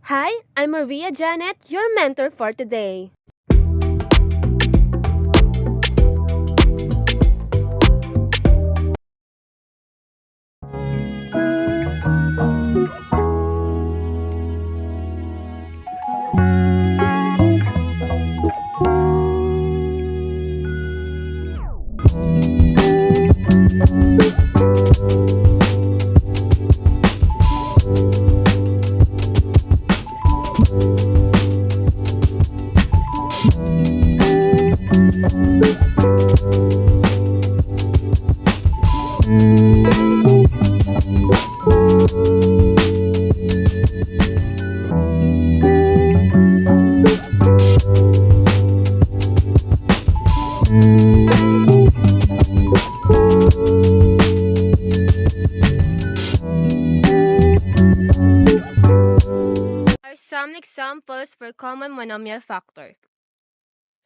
Hi, I'm Maria Janet, your mentor for today. Are some examples for common monomial factor.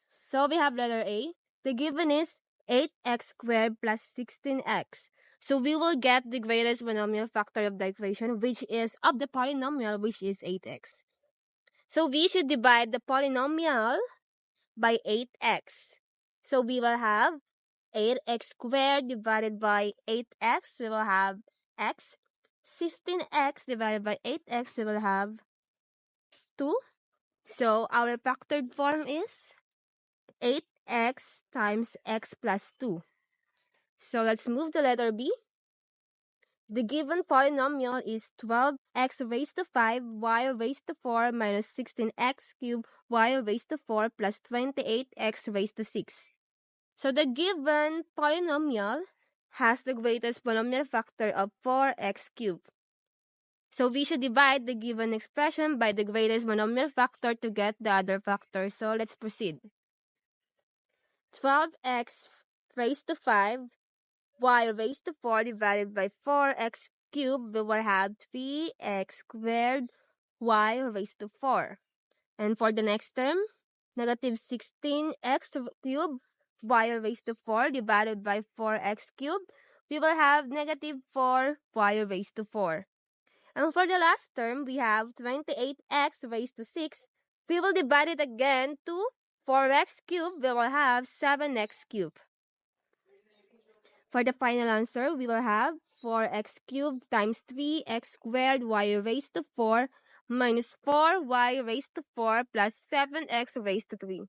So we have letter A. The given is 8x squared plus 16x. So we will get the greatest monomial factor of the equation, which is of the polynomial, which is 8x. So we should divide the polynomial by 8x. So we will have 8x squared divided by 8x. We will have x. 16x divided by 8x. We will have 2. So our factored form is 8x times x plus 2. So let's move to letter B. The given polynomial is 12x raised to 5 y raised to 4 minus 16x cubed y raised to 4 plus 28x raised to 6. So the given polynomial has the greatest polynomial factor of 4x cubed. So we should divide the given expression by the greatest monomial factor to get the other factor. So let's proceed. 12x raised to 5 y raised to 4 divided by 4x cubed, we will have 3x squared y raised to 4. And for the next term, negative 16x cubed y raised to 4 divided by 4x cubed, we will have negative 4y raised to 4. And for the last term, we have 28x raised to 6. We will divide it again to 4x cubed. We will have 7x cubed. For the final answer, we will have 4x cubed times 3x squared y raised to 4 minus 4y raised to 4 plus 7x raised to 3.